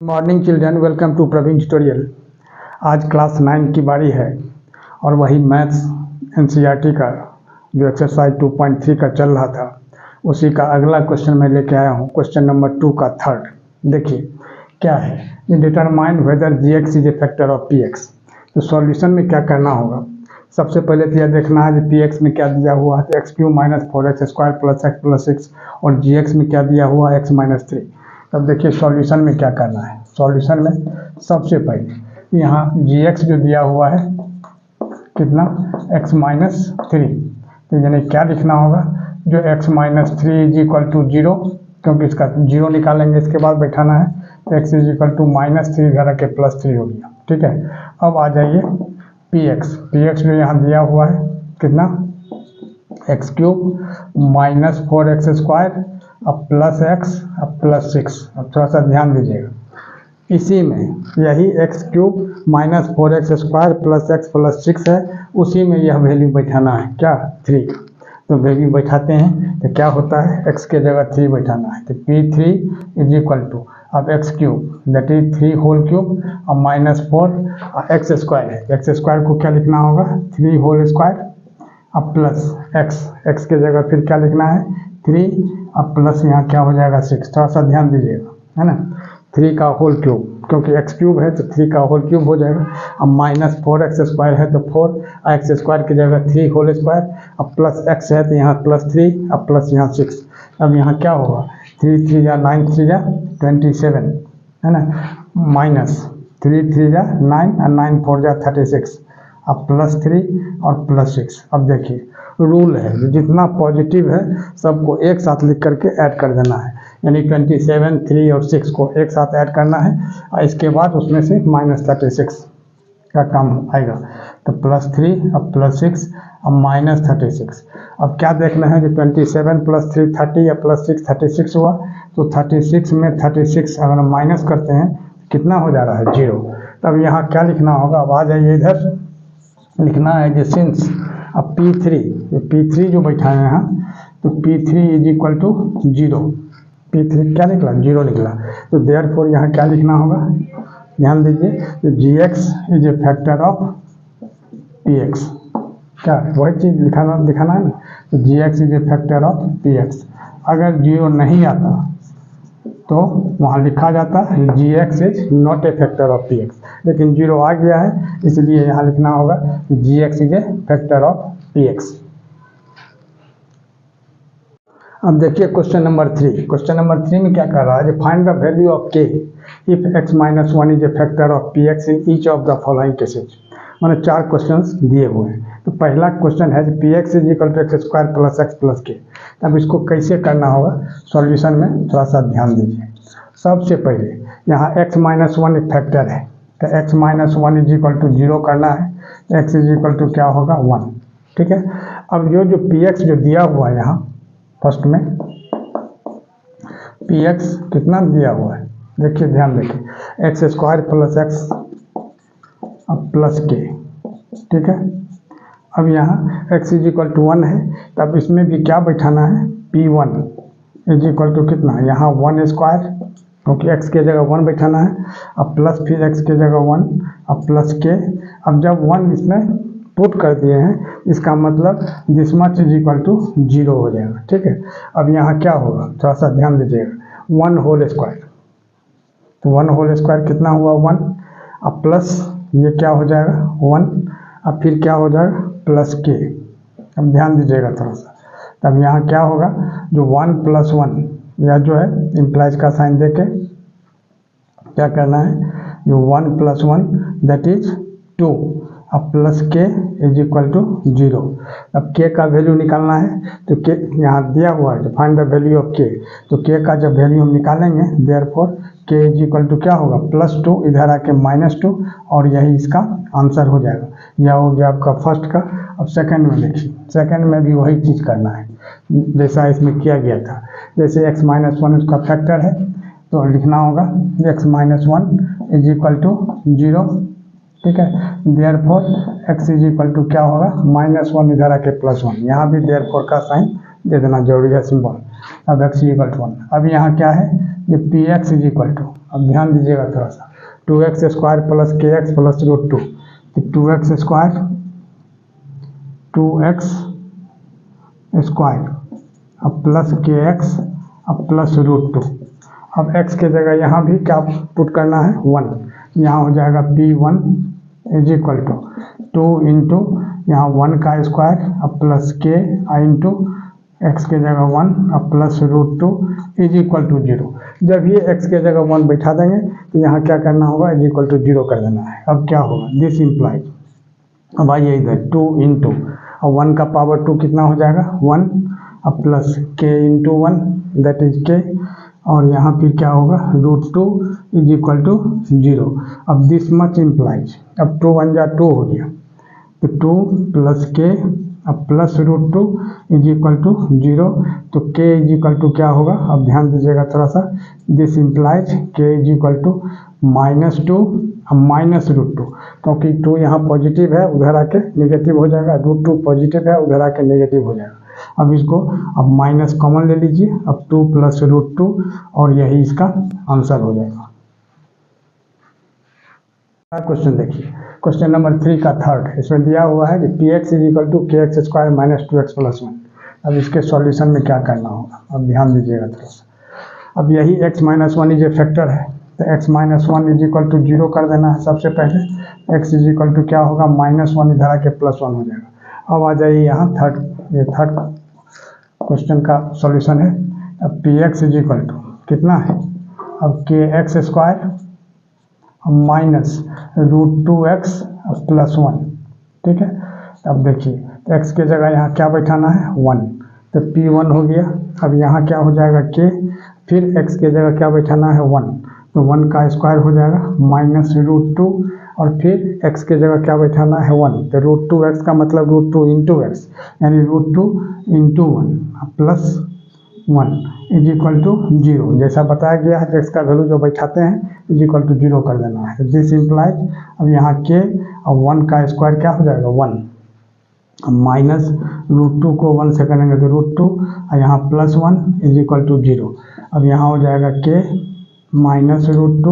Morning children, welcome to Praveen tutorial. आज class 9 की बारी है और वही मैथ्स एनसीईआरटी का जो एक्सरसाइज 2.3 का चल रहा था उसी का अगला क्वेश्चन मैं लेके आया हूँ। क्वेश्चन नंबर 2 का थर्ड देखिए क्या है। Determine whether GX is a factor of px. तो सॉल्यूशन में क्या करना होगा, सबसे पहले तो यह देखना है कि पीएक्स में क्या दिया हुआ है, x Q minus 4x square plus x plus 6 और जीएक्स में क्या दिया हुआ है, एक्स माइनस 3। तब देखिए सॉल्यूशन में क्या करना है। सॉल्यूशन में सबसे पहले यहाँ gx जो दिया हुआ है कितना, x माइनस 3। तो यानी क्या लिखना होगा, जो x minus 3 is equal to 0, क्योंकि इसका 0 निकालेंगे इसके बाद बैठाना है, तो x is equal to minus 3 घर के प्लस 3 हो गया। ठीक है, अब आ जाइए px जो यहाँ दिया हुआ है कितना, x cube minus 4x square अब प्लस एक्स अब प्लस 6। अब थोड़ा सा ध्यान दीजिएगा, इसी में यही x cube minus 4x square plus x plus 6 है, उसी में यह वैल्यू बैठाना है क्या, 3। तो वैल्यू बैठाते हैं तो क्या होता है, x के जगह 3 बैठाना है, तो p3 इज इक्वल टू अब x cube that is 3 whole cube अब माइनस 4 एक्स स्क्वायर है, एक्स स्क्वायर को क्या लिखना होगा, 3 होल स्क्वायर अब प्लस एक्स के जगह फिर क्या लिखना है, 3 अब प्लस यहाँ क्या हो जाएगा 6। थोड़ा सा ध्यान दीजिएगा, है ना, 3 का होल क्यूब, क्योंकि एक्स क्यूब है तो 3 का होल क्यूब हो जाएगा। अब माइनस 4x स्क्वायर है तो 4 एक्स स्क्वायर की जगह 3 होल स्क्वायर अब प्लस x है तो यहाँ प्लस 3 अब प्लस यहाँ 6। अब यहाँ क्या होगा, 3 3 या 9 3 या 27, है ना, माइनस 3 3 या 9 और 9 4 या 36 अब प्लस 3 और प्लस 6। अब देखिए रूल है, जितना पॉजिटिव है सबको एक साथ लिख करके ऐड कर देना है, यानी 27 3 और 6 को एक साथ ऐड करना है और इसके बाद उसमें से माइनस 36 का काम आएगा, तो प्लस 3 अब प्लस 6 अब माइनस 36। अब क्या देखना है, जो 27 प्लस 3 30 या प्लस 6 36 हुआ, तो 36 में 36 अगर हम माइनस करते हैं कितना हो जा रहा है, 0। तब यहाँ क्या लिखना होगा, अब आ जाइए इधर, लिखना है कि सिंस अब P3 जो बैठा है यहाँ, तो P3 is equal to 0, P3 क्या निकला, 0 निकला, तो देयरफॉर यहाँ क्या लिखना होगा, ध्यान दीजिए, तो gx is a factor of px, क्या वही चीज़ दिखाना है ना, तो gx is a factor of px। अगर 0 नहीं आता तो वहाँ लिखा जाता है gx is not a factor of px, लेकिन 0 आ गया है इसलिए यहाँ लिखना होगा gx is a factor of px। अब देखिए क्वेश्चन नंबर 3। क्वेश्चन नंबर 3 में क्या कर रहा है, find the value of k if x minus 1 is a factor of px in each of the following cases. मैंने 4 क्वेश्चंस दिए हुए हैं, तो पहला क्वेश्चन है px is equal to x square plus x plus k. अब इसको कैसे करना होगा सॉल्यूशन में, थोड़ा सा ध्यान दीजिए। सबसे पहले यहाँ x माइनस 1 एक फैक्टर है, तो x minus 1 is equal to 0 करना है, तो x इज इक्वल टू क्या होगा 1। ठीक है, अब जो px जो दिया हुआ है यहाँ फर्स्ट में px कितना दिया हुआ है, देखिए ध्यान देखिए, एक्स स्क्वायर प्लस एक्स अब प्लस के। ठीक है, अब यहाँ x इज इक्वल टू 1 है, तब इसमें भी क्या बैठाना है, p1 इज इक्वल टू कितना, यहाँ 1 स्क्वायर, क्योंकि x के जगह 1 बैठाना है, अब प्लस फिर x के जगह 1 अब प्लस के। अब जब 1 इसमें पुट कर दिए हैं इसका मतलब this much is equal to 0 हो जाएगा। ठीक है, अब यहाँ क्या होगा, थोड़ा सा ध्यान दीजिएगा, 1 होल स्क्वायर, तो 1 होल स्क्वायर कितना हुआ 1, अब प्लस ये क्या हो जाएगा 1, अब फिर क्या हो जाएगा प्लस के। अब ध्यान दीजिएगा थोड़ा सा, तब यहाँ क्या होगा, जो 1 प्लस 1 या जो है इम्प्लाइज का साइन दे के क्या करना है, जो 1 प्लस 1 दैट इज 2 अब प्लस के इज इक्वल टू 0। अब के का वैल्यू निकालना है, तो के यहाँ दिया हुआ है, फाइंड द वैल्यू ऑफ के, तो के का जब वैल्यू हम निकालेंगे देयरफॉर के इज इक्वल टू क्या होगा प्लस 2, इधर आके माइनस 2, और यही इसका आंसर हो जाएगा। यह हो गया आपका फर्स्ट का। अब सेकंड में देखिए, सेकंड में भी वही चीज़ करना है जैसा इसमें किया गया था, जैसे x माइनस 1 उसका फैक्टर है, तो लिखना होगा x minus 1 is equal to 0। ठीक है, therefore x is equal to क्या होगा, -1 इधर आके +1, यहाँ भी देयरफॉर का साइन दे देना जरूरी है, सिंबल। अब x इक्वल टू 1। अब यहाँ क्या है, ये p x is equal to, अब ध्यान दीजिएगा थोड़ा सा, 2x square plus k x plus root 2, तो 2x स्क्वायर अब प्लस के एक्स अब प्लस रूट 2। अब x के जगह यहाँ भी क्या पुट करना है, 1। यहाँ हो जाएगा P1 is equal to 2 into यहाँ 1 का स्क्वायर अब प्लस के इंटू एक्स के जगह 1 अब plus root 2 is equal to 0। जब ये x के जगह 1 बैठा देंगे तो यहाँ क्या करना होगा, इज इक्वल टू 0 कर देना है। अब क्या होगा, दिस इम्प्लाइज, अब आइए इधर 2 इंटू और 1 का पावर 2 कितना हो जाएगा 1 अब प्लस के इंटू 1 दैट इज के, और यहाँ फिर क्या होगा रूट 2 इज इक्वल टू 0। अब दिस मच इम्प्लाइज, अब 2 1 जा 2 हो गया, तो 2 प्लस के अब plus root 2 is equal to 0, तो k इज इक्वल टू क्या होगा, अब ध्यान दीजिएगा थोड़ा सा, this implies k is equal to -2 अब माइनस रूट 2, क्योंकि 2 यहाँ पॉजिटिव है उधर आके नेगेटिव हो जाएगा, रूट 2 पॉजिटिव है उधर आके नेगेटिव हो जाएगा। अब इसको अब माइनस कॉमन ले लीजिए, अब 2 प्लस रूट 2 और यही इसका आंसर हो जाएगा। क्वेश्चन देखिए, क्वेश्चन नंबर 3 का थर्ड, इसमें दिया हुआ है कि P x is equal to K x square minus 2x plus 1। अब इसके सॉल्यूशन में क्या करना होगा, अब ध्यान दीजिएगा थोड़ा सा। अब यही x minus 1 is a factor है, तो x minus 1 is equal to 0 कर देना है सबसे पहले। x इज इक्वल टू क्या होगा -1 इधर आके +1 हो जाएगा। अब आ जाइए यहाँ ये थर्ड क्वेश्चन का सॉल्यूशन है। अब p x is equal to कितना है, अब k x square minus root 2x plus 1, ठीक है। अब देखिए तो x के जगह यहाँ क्या बैठाना है 1, तो P1 हो गया। अब यहाँ क्या हो जाएगा k, फिर x के जगह क्या बैठाना है 1, तो 1 का स्क्वायर हो जाएगा माइनस रूट 2, और फिर x के जगह क्या बैठाना है 1, तो रूट 2x का मतलब रूट 2 इंटू एक्स, यानी root 2 into 1 plus 1 is equal to 0। जैसा बताया गया है, x का वैल्यू जो बैठाते हैं इज इक्वल टू 0 कर देना है। दिस इम्प्लाइज, अब यहाँ k और 1 का स्क्वायर क्या हो जाएगा 1, माइनस रूट 2 को 1 से करेंगे तो रूट 2 और यहाँ प्लस 1 इज इक्वल टू 0। अब यहाँ हो जाएगा k माइनस रूट 2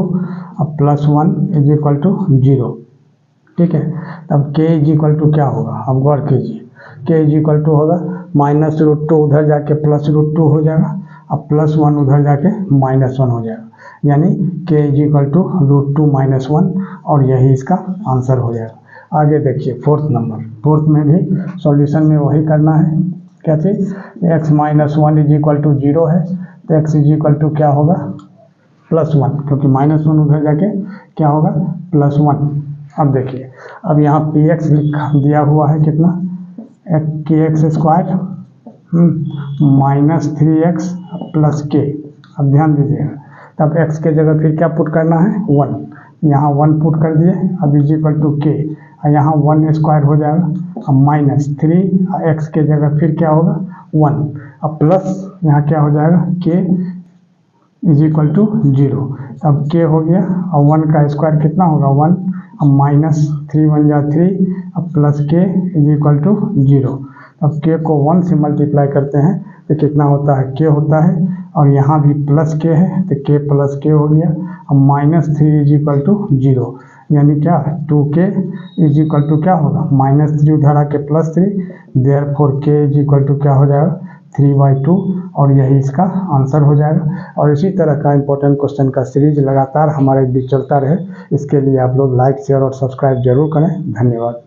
और प्लस 1 इज इक्वल टू 0, ठीक है। तब k इज इक्वल टू क्या होगा, अब गौर कीजिए, k इज इक्वल टू होगा माइनस रूट 2 उधर जाके प्लस रूट 2 हो जाएगा, अब प्लस 1 उधर जाके -1 हो जाएगा, यानी k is equal to root 2 -1, और यही इसका आंसर हो जाएगा। आगे देखिए फोर्थ नंबर, फोर्थ में भी सॉल्यूशन में वही करना है। क्या चीज़, x minus 1 is equal to 0 है, तो x इज इक्वल टू क्या होगा +1, क्योंकि -1 उधर जाके क्या होगा +1। अब देखिए, अब यहाँ पी एक्स दिया हुआ है कितना, के x square minus 3x plus k. अब ध्यान दीजिएगा, तब x के जगह फिर क्या पुट करना है 1, यहाँ 1 पुट कर दिए, अब इज इक्वल टू के, और यहाँ 1 स्क्वायर हो जाएगा, अब माइनस 3 x के जगह फिर क्या होगा 1, अब प्लस यहाँ क्या हो जाएगा के इज इक्वल टू 0। अब के हो गया, और 1 का स्क्वायर कितना होगा 1, अब माइनस 3 1 जा 3, अब प्लस के इज इक्वल टू 0। अब के को 1 से मल्टीप्लाई करते हैं तो कितना होता है, के होता है, और यहाँ भी प्लस के है तो के प्लस के हो गया, अब -3 इज इक्वल टू 0, यानी क्या 2k इज इक्वल टू क्या होगा -3 उधर आके +3, therefore k is equal to क्या हो जाएगा 3/2, और यही इसका आंसर हो जाएगा। और इसी तरह का इंपॉर्टेंट क्वेश्चन का सीरीज लगातार हमारे बीच चलता रहे, इसके लिए आप लोग लाइक शेयर और सब्सक्राइब जरूर करें। धन्यवाद।